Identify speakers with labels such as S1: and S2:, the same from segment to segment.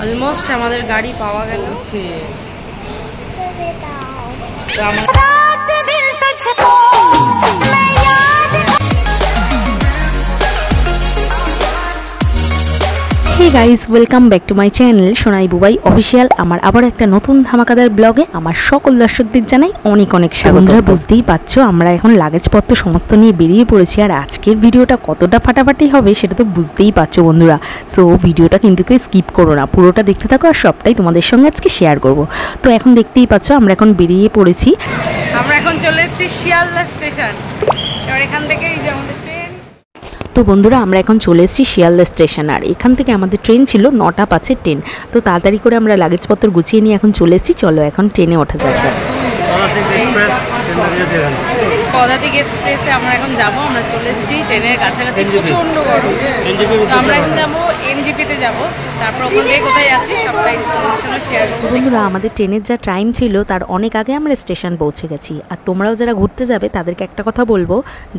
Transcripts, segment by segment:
S1: Almost আমাদের গাড়ি পাওয়া গেল।
S2: Hey guys welcome back to my channel Sonai Bubai official आमार आबार एक नतून धामाकादार ब्लगे आमार सकल दर्शकদের জানাই অনেক অনেক স্বাগত। বন্ধুরা বুঝতেই পারছো আমরা এখন লাগেজপত্র সমস্ত নিয়ে বেরিয়ে পড়েছি, আর আজকের ভিডিওটা কতটা ফাটাফাটি হবে সেটা তো বুঝতেই পারছো বন্ধুরা। সো ভিডিওটা কিন্তু কেউ স্কিপ করো না, পুরোটা দেখতে থাকো আর সবটাই তোমাদের সঙ্গে আজকে শেয়ার করব। তো এখন দেখতেই পাচ্ছো আমরা এখন বেরিয়ে পড়েছি,
S1: আমরা এখন চলে এসেছি শিয়ালদা স্টেশন। এবার এখান থেকে এই যে আমাদের ট্রেন।
S2: তো বন্ধুরা আমরা এখন চলে এসেছি শিয়ালদা স্টেশন, আর এখান থেকে আমাদের ট্রেন ছিল 9টা 5-এর ট্রেন। তো তাড়াতাড়ি করে আমরা লাগেজপত্র গুছিয়ে নিয়ে এখন চলে এসেছি, চলো এখন ট্রেনে ওঠা যাক।
S1: পদাতিক এক্সপ্রেসে আমরা এখন যাবো, আমরা চলে এসেছি ট্রেনের কাছাকাছি, প্রচন্ড গরম। তো আমরা এখন যাবো এনজিপিতে যাবো, তারপর ওখান থেকে কোথায় যাচ্ছি সবটাই তোমাদের সঙ্গে শেয়ার করবো।
S2: বন্ধুরা আমাদের ট্রেনের যা টাইম ছিল তার অনেক আগে আমরা স্টেশন পৌঁছে গেছি, আর তোমরাও যারা ঘুরতে যাবে তাদেরকে একটা কথা বলবো,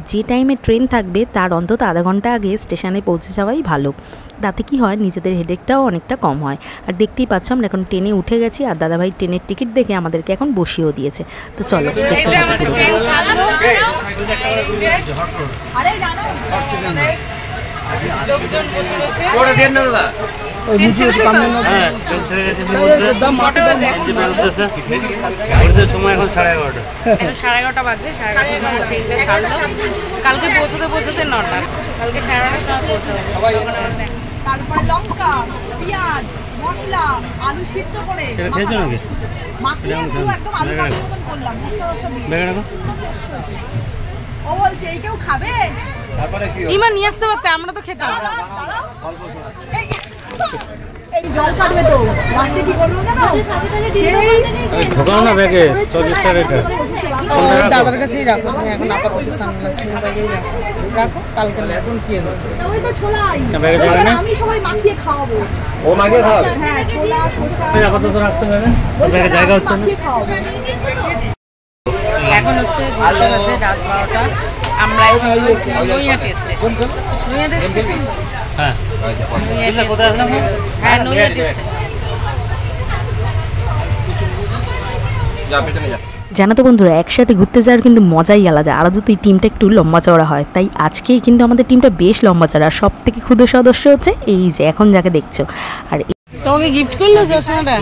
S2: যে টাইমে ট্রেন থাকবে তার অন্তত আধা ঘন্টা আগে স্টেশনে পৌঁছে যাওয়াই ভালো। তাতে কি হয়, নিজেদের হেডেকটাও অনেকটা কম হয়। আর দেখতেই পাচ্ছ আমরা এখন ট্রেনে উঠে গেছি, আর দাদাভাই ট্রেনের টিকিট দেখে আমাদেরকে এখন বসিয়েও দিয়েছে। তো চলো
S1: লোকজন বসে রয়েছে।
S3: সময় এখন 11:30
S1: বাজে। কালকে পৌঁছতে 9টা, কালকে 11:30 সময় পৌঁছাবো।
S4: তারপরে লঙ্কা, পেঁয়াজ, মশলা, আলু সিদ্ধ করে মাখিয়ে একদম আলু মাখার মতন করলাম। ও বলছে এই কেউ খাবে?
S1: ইমা নিয়ে আসতে পারতে, আমরা তো খেতাম।
S4: এই জল কাটবে তো লাস্টে কি করব না, সেই
S3: ঢোকাও না ব্যাগে 40 টাকা।
S1: দাদার কাছেই রাখো, তুমি এখন আপাতত সানগ্লাস নিয়ে ব্যাগেই রাখো, কালকে এখন কি হবে।
S4: ওই তো ছোলাই আমি সবাই মাখিয়ে খাওয়াবো।
S3: ও মাখিয়ে খাওয়াবে?
S4: হ্যাঁ, ছোলা শসা
S3: আপাতত রাখতে হবে, ব্যাগে জায়গা হচ্ছে না।
S1: এখন হচ্ছে রাত 12টা। আমরা এখন নৈহাটি স্টেশন। নৈহাটি স্টেশন,
S3: হ্যাঁ
S1: হ্যাঁ নৈহাটি স্টেশন।
S2: জানো তো বন্ধুরা, একসাথে ঘুরতে যাওয়ার কিন্তু মজাই আলাদা, আর যদি টিমটা একটু লম্বা চওড়া হয়। তাই আজকে কিন্তু আমাদের টিমটা বেশ লম্বা চওড়া। সব থেকে ক্ষুদ্র সদস্য হচ্ছে এই যে এখন যাকে দেখছো। আর
S1: তোমাকে গিফট করলো চশমাটা?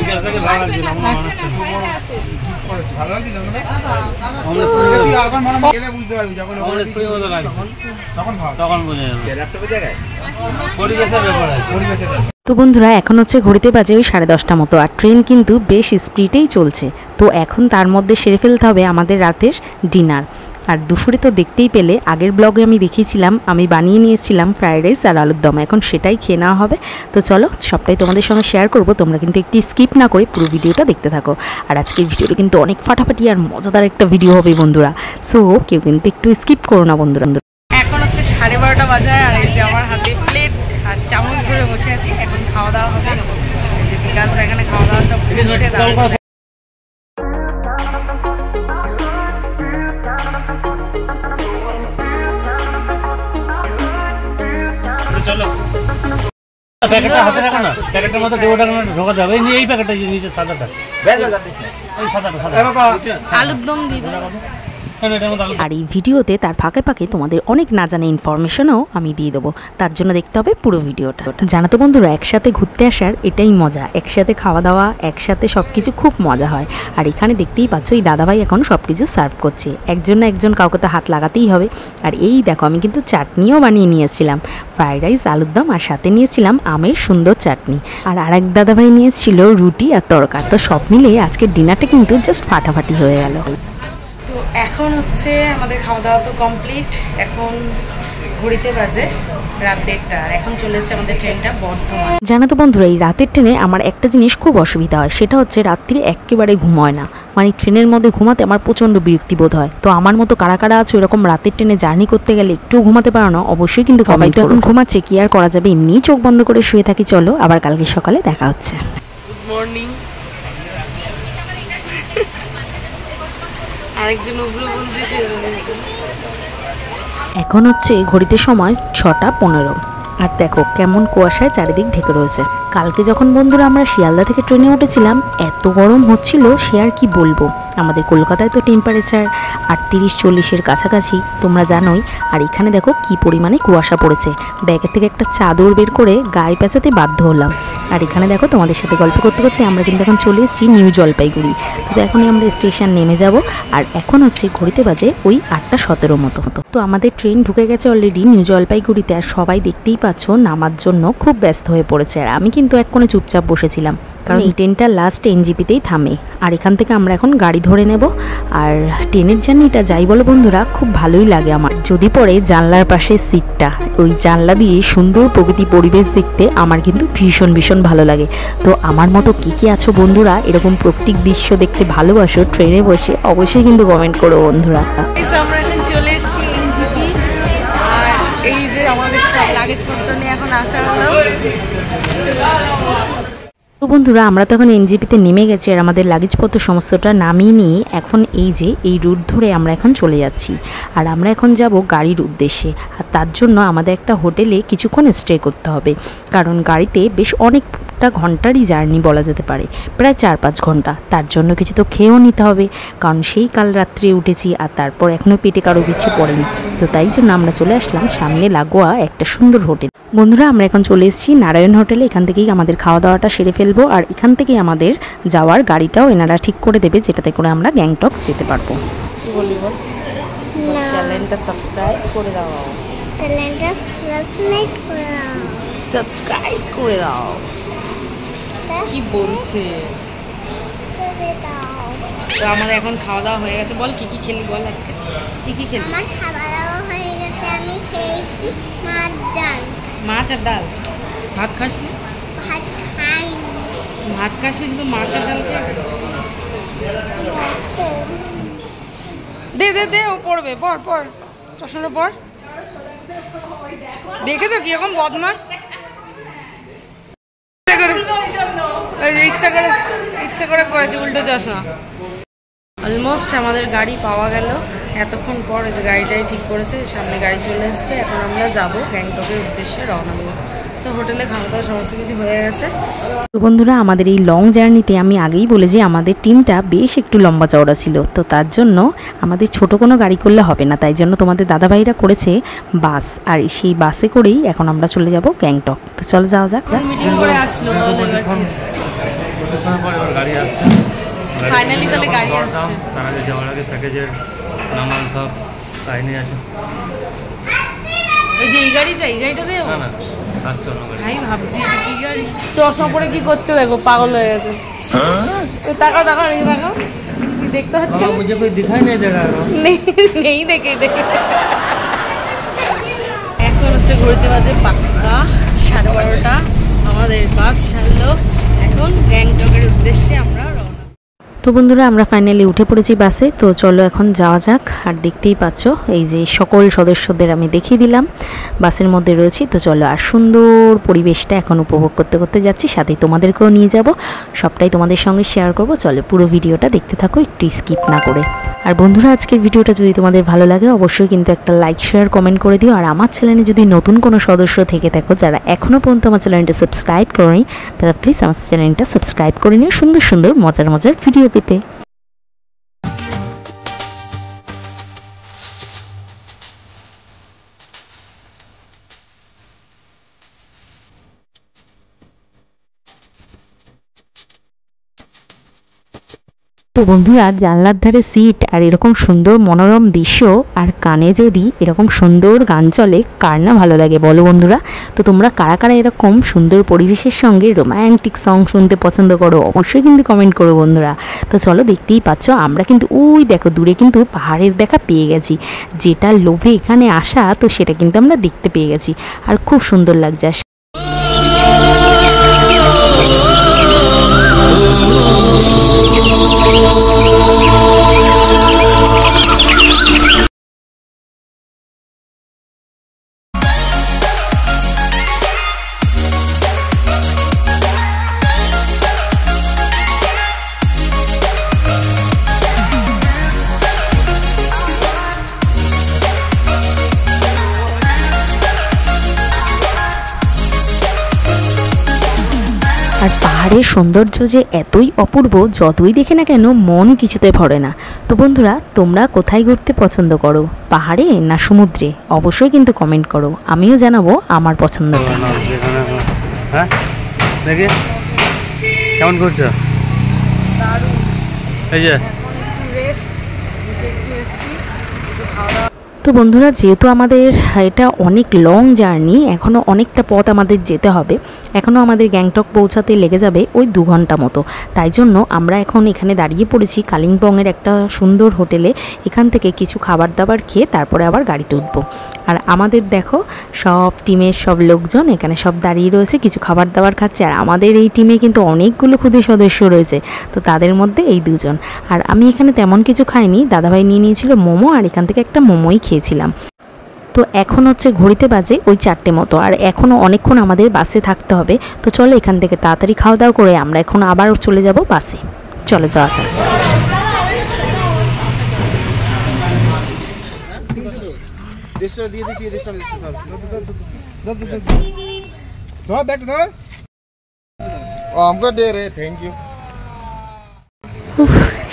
S2: তো বন্ধুরা এখন হচ্ছে ঘড়িতে বাজে ওই 10:30 মতো, আর ট্রেন কিন্তু বেশ স্পিডেই চলছে। তো এখন তার মধ্যে সেরে ফেলতে হবে আমাদের রাতের ডিনার। আর দুপুরে তো দেখতেই পেলে, আগের ব্লগে আমি দেখিয়েছিলাম আমি বানিয়ে নিয়েছিলাম ফ্রাইড রাইস আর আলুর দম, এখন সেটাই খেয়ে নেওয়া হবে। তো চলো সবটাই তোমাদের সঙ্গে শেয়ার করব, তোমরা কিন্তু একটি স্কিপ না করে পুরো ভিডিওটা দেখতে থাকো। আর আজকের ভিডিওটা কিন্তু অনেক ফাটাফাটি আর মজাদার একটা ভিডিও হবে বন্ধুরা, সো কেউ কিন্তু একটু স্কিপ করো না বন্ধুরা।
S1: এখন হচ্ছে 12:30 বাজে, আর এই যে আমার হাতে প্লেট আর চামচ ধরে বসে আছি। এখন খাওয়া দাওয়া হবে, বিকাশ এখানে খাওয়া দাওয়া সব হচ্ছে।
S3: প্যাকেটটা হাতে রাখো না, প্যাকেটের মধ্যে ডেবোটা ঢোকা যাবে। এই প্যাকেটটা নিচে সাদাটা, এই সাদাটা
S1: আলুর দম দিয়ে দাও।
S2: আর এই ভিডিওতে তার ফাঁকে ফাঁকে তোমাদের অনেক না জানা ইনফরমেশনও আমি দিয়ে দেবো, তার জন্য দেখতে হবে পুরো ভিডিওটা। জানো তো বন্ধুরা, একসাথে ঘুরতে আসার এটাই মজা, একসাথে খাওয়া দাওয়া, একসাথে সব কিছু খুব মজা হয়। আর এখানে দেখতেই পাচ্ছ এই দাদাভাই এখন সব কিছু সার্ভ করছে, একজন না একজন কাউকে তো হাত লাগাতেই হবে। আর এই দেখো আমি কিন্তু চাটনিও বানিয়ে নিয়েছিলাম, ফ্রাইড রাইস আলুর দম, আর সাথে নিয়েছিলাম আমের সুন্দর চাটনি। আর আরেক দাদাভাই নিয়েছিল রুটি আর তরকা। তো সব মিলিয়ে আজকের ডিনারটা কিন্তু জাস্ট ফাটাফাটি হয়ে গেল।
S1: তো এখন হচ্ছে আমাদের খাওয়া দাওয়া তো কমপ্লিট। এখন ঘড়িতে বাজে রাত 1:30, আর এখন চলে এসেছে আমাদের ট্রেনটা বর্ধমান।
S2: জানো তো বন্ধুরা, এই রাতের ট্রেনে আমার একটা জিনিস খুব অসুবিধা হয়, সেটা হচ্ছে রাত্রিরে একেবারে ঘুম হয় না। মানে ট্রেনের মধ্যে ঘুমাতে আমার প্রচণ্ড বিরক্তি বোধ হয়। তো আমার মতো কারা কারা আছো এরকম রাতের ট্রেনে জার্নি করতে গেলে একটু ঘুমাতে পারো না, অবশ্যই কিন্তু সবাই তো এখন ঘুমাচ্ছে, কি আর করা যাবে, এমনিই চোখ বন্ধ করে শুয়ে থাকি। চলো আবার কালকে সকালে দেখা হচ্ছে।
S1: Good morning. আরেকজন উগ্রপন্থী সেজে।
S2: এখন হচ্ছে ঘড়িতে সময় 6টা 15, আর দেখো কেমন কুয়াশায় চারিদিক ঢেকে রয়েছে। কালকে যখন বন্ধুরা আমরা শিয়ালদা থেকে ট্রেনে উঠেছিলাম এত গরম হচ্ছিল সে আর কি বলবো। আমাদের কলকাতায় তো টেম্পারেচার 38-40-এর কাছাকাছি তোমরা জানোই। আর এখানে দেখো কি পরিমাণে কুয়াশা পড়েছে। ব্যাগের থেকে একটা চাদর বের করে গায়ে পেঁচাতে বাধ্য হলাম। আর এখানে দেখো তোমাদের সাথে গল্প করতে করতে আমরা কিন্তু এখন চলে এসেছি নিউ জলপাইগুড়ি। তো এখনই আমরা স্টেশন নেমে যাব। আর এখন হচ্ছে ঘড়িতে বাজে ওই 8:17 মতো। তো আমাদের ট্রেন ঢুকে গেছে অলরেডি নিউ জলপাইগুড়িতে। আর সবাই দেখতেই পাচ্ছ নামার জন্য খুব ব্যস্ত হয়ে পড়েছে। আর আমি কিন্তু এক কোণে চুপচাপ বসেছিলাম, কারণ এই ট্রেনটা লাস্ট এনজিপিতেই থামে। আর এখান থেকে আমরা এখন গাড়ি ধরে নেব। আর ট্রেনের জার্নিটা যাই বলো বন্ধুরা খুব ভালোই লাগে আমার। যদি পরে জানলার পাশে সিটটা, ওই জানলা দিয়ে সুন্দর প্রকৃতি পরিবেশ দেখতে আমার কিন্তু ভীষণ ভীষণ ভালো লাগে। তো আমার মতো কে আছো বন্ধুরা এরকম প্রাকৃতিক দৃশ্য দেখতে ভালোবাসো ট্রেনে বসে, অবশ্যই কিন্তু কমেন্ট করো বন্ধুরা।
S1: আমরা এখন চলে এসেছি এনজিপি। আর এই যে আমাদের সব লাগেজপত্র নিয়ে এখন আসা হলো।
S2: তো বন্ধুরা আমরা তো এখন এনজিপিতে নেমে গেছি। আর আমাদের লাগেজপত্র সমস্তটা নামিয়ে নিয়ে এখন এই যে এই রুট ধরে আমরা এখন চলে যাচ্ছি। আর আমরা এখন যাব গাড়ির উদ্দেশ্যে। আর তার জন্য আমাদের একটা হোটেলে কিছুক্ষণ স্টে করতে হবে, কারণ গাড়িতে বেশ অনেকটা ঘন্টারই জার্নি বলা যেতে পারে, প্রায় 4-5 ঘন্টা। তার জন্য কিছু তো খেয়েও নিতে হবে, কারণ সেই কাল রাত্রে উঠেছি আর তারপর এখনও পেটে কারো কিছু পড়েনি। তো তাই জন্য আমরা চলে আসলাম সামনে লাগোয়া একটা সুন্দর হোটেল। বন্ধুরা আমরা এখন চলে এসেছি নারায়ণ হোটেলে। এখান থেকেই আমাদের খাওয়া দাওয়াটা সেরে ফেলবো। আর এখান থেকেই আমাদের যাওয়ার গাড়িটাও এনারা ঠিক করে দেবে, যেটাতে করে আমরা গ্যাংটক যেতে পারবো। চ্যানেলটা সাবস্ক্রাইব করে দাও, সাবস্ক্রাইব করে দাও।
S1: কি বলছে? তো আমাদের এখন খাওয়া দাওয়া হয়ে গেছে। বল কি কি খেলি, বল আজকে কি কি খেলি?
S5: আমার খাওয়া দাওয়া হয়ে গেছে। আমি খেয়েছি মাছ ডাল।
S1: মাছ আর ডাল? ভাত খাসনি?
S5: ভাত খাই।
S1: ভাত খাসনি কিন্তু মাছ আর ডাল খাই। দে দে দে, ও পড়বে। পড় পড়, চশমাটা পড়। দেখেছো কিরকম বদমাস? ইচ্ছা করে করেছে উল্টো চশমা। অলমোস্ট আমাদের গাড়ি পাওয়া গেল এতক্ষণ পর। যে গাড়িটাই ঠিক করেছে, সামনে গাড়ি চলে এসেছে। এখন আমরা যাবো গ্যাংটকের উদ্দেশ্যে রওনা দেবো। তো হোটেলে খাওয়া দাওয়া সমস্ত কিছু হয়ে গেছে।
S2: তো বন্ধুরা আমাদের এই লং জার্নিতে আমি আগেই বলে যে আমাদের টিমটা বেশ একটু লম্বা চওড়া ছিল। তো তার জন্য আমাদের ছোট কোনো গাড়ি করলে হবে না, তাই জন্য তোমাদের দাদাভাইরা করেছে বাস। আর সেই বাসে করেই এখন আমরা চলে যাব গ্যাংটক। তো চলো যাওয়া যাক।
S1: মিটিং করে আসলো,
S3: গাড়ি আসছে
S1: ফাইনালি তাহলে গাড়ি আসছে।
S3: তার আগে যাওয়ার আগে প্যাকেজের নামান সব কাহিনী আছে।
S1: ওই যে এই গাড়িটা দেবো
S3: না আসছে অন্য গাড়ি।
S1: আমি ভাবছি এটা কি গাড়ি। চশমা পরে কি করছে দেখো, পাগল হয়ে গেছে। তাকাও তাকাও দেখে তাকাও, কি দেখতে হচ্ছে?
S3: मुझे कोई दिखाई नहीं दे रहा है।
S1: নেই দেখে এখন হচ্ছে ঘুরতে বাজে পাক্কা 12:30। আমাদের বাস ছাড়লো। এখন গ্যাংটকের উদ্দেশ্যে আমরা রওনা।
S2: তো বন্ধুরা আমরা ফাইনালি উঠে পড়েছি বাসে। তো চলো এখন যাওয়া যাক। আর দেখতেই পাচ্ছ এই যে সকল সদস্যদের আমি দেখিয়ে দিলাম বাসের মধ্যে রয়েছি। তো চলো আর সুন্দর পরিবেশটা এখন উপভোগ করতে করতে যাচ্ছি, সাথে তোমাদেরকেও নিয়ে যাব, সবটাই তোমাদের সঙ্গে শেয়ার করব। চলো পুরো ভিডিওটা দেখতে থাকো, একটু স্কিপ না করে। আর বন্ধুরা আজকের ভিডিওটা যদি তোমাদের ভালো লাগে অবশ্যই কিন্তু একটা লাইক শেয়ার কমেন্ট করে দিও। আর আমার চ্যানেলে যদি নতুন কোনো সদস্য থেকে থাকো যারা এখনও পর্যন্ত আমার চ্যানেলটা সাবস্ক্রাইব করেনি, তারা প্লিজ আমার চ্যানেলটা সাবস্ক্রাইব করে নিও সুন্দর সুন্দর মজার মজার ভিডিও পেতে। তো বন্ধুরা জানলার ধারে সিট আর এরকম সুন্দর মনোরম দৃশ্য আর কানে যদি এরকম সুন্দর গান চলে, কার না ভালো লাগে বলো বন্ধুরা? তো তোমরা কারা কারা এরকম সুন্দর পরিবেশের সঙ্গে রোম্যান্টিক সং শুনতে পছন্দ করো অবশ্যই কিন্তু কমেন্ট করো বন্ধুরা। তো চলো দেখতেই পাচ্ছ আমরা কিন্তু ওই দেখো দূরে কিন্তু পাহাড়ের দেখা পেয়ে গেছি। যেটা লোভে এখানে আসা, তো সেটা কিন্তু আমরা দেখতে পেয়ে গেছি আর খুব সুন্দর লাগছে। পাহাড়ের সৌন্দর্য যে এতই অপূর্ব, যতই দেখে না কেন মন কিছুতে ভরে না। তো বন্ধুরা, তোমরা কোথায় ঘুরতে পছন্দ করো, পাহাড়ে না সমুদ্রে? অবশ্যই কিন্তু কমেন্ট করো, আমিও জানাবো আমার পছন্দটা।
S3: হ্যাঁ দেখি কেমন করছো? এই যে
S2: তো বন্ধুরা, যেহেতু আমাদের এটা অনেক লং জার্নি, এখনও অনেকটা পথ আমাদের যেতে হবে, এখনও আমাদের গ্যাংটক পৌঁছাতে লেগে যাবে ওই 2 ঘন্টা মতো। তাই জন্য আমরা এখন এখানে দাঁড়িয়ে পড়েছি কালিম্পংয়ের একটা সুন্দর হোটেলে। এখান থেকে কিছু খাবার দাবার খেয়ে তারপরে আবার গাড়িতে উঠবো। আর আমাদের দেখো সব টিমের সব লোকজন এখানে সব দাঁড়িয়ে রয়েছে, কিছু খাবার দাবার খাচ্ছে। আর আমাদের এই টিমে কিন্তু অনেকগুলো ক্ষুদে সদস্য রয়েছে, তো তাদের মধ্যে এই 2 জন। আর আমি এখানে তেমন কিছু খাইনি, দাদাভাই নিয়ে নিয়েছিল মোমো, আর এখান থেকে একটা মোমোই খেয়েছিলাম। তো এখন হচ্ছে ঘড়িতে বাজে ওই 4টে মতো, আর এখনও অনেকক্ষণ আমাদের বাসে থাকতে হবে। তো চলো এখান থেকে তাড়াতাড়ি খাওয়া দাওয়া করে আমরা এখন আবার চলে যাব বাসে। চলে যাওয়া যাক।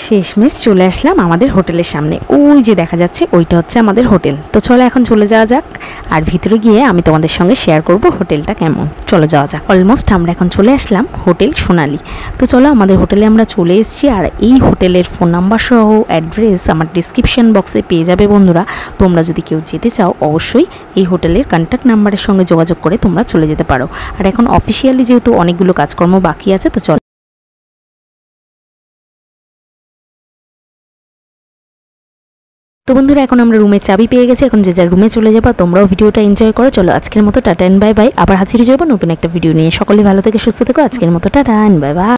S2: শেষমেশ চলে আসলাম আমাদের হোটেলের সামনে। ওই যে দেখা যাচ্ছে ওইটা হচ্ছে আমাদের হোটেল। তো চলো এখন চলে যাওয়া যাক, আর ভিতরে গিয়ে আমি তোমাদের সঙ্গে শেয়ার করব হোটেলটা কেমন। চলে যাওয়া যাক। অলমোস্ট আমরা এখন চলে আসলাম হোটেল সোনালি। তো চলো আমাদের হোটেলে আমরা চলে এসেছি, আর এই হোটেলের ফোন নাম্বার সহ অ্যাড্রেস আমার ডিসক্রিপশন বক্সে পেয়ে যাবে বন্ধুরা। তোমরা যদি কেউ যেতে চাও অবশ্যই এই হোটেলের কন্ট্যাক্ট নাম্বারের সঙ্গে যোগাযোগ করে তোমরা চলে যেতে পারো। আর এখন অফিসিয়ালি যেহেতু অনেকগুলো কাজকর্ম বাকি আছে, তো চলো। তো বন্ধুরা, এখন আমরা রুমের চাবি পেয়ে গেছি, এখন যে যার রুমে চলে যাবো। তোমরাও ভিডিওটা এনজয় করো। চলো আজকের মতো টাটা এন্ড বাই বাই, আবার হাজির যাবো নতুন একটা ভিডিও নিয়ে। সকলে ভালো থেকে সুস্থ থেকো। আজকের মতো টাটা এন্ড বাই বাই।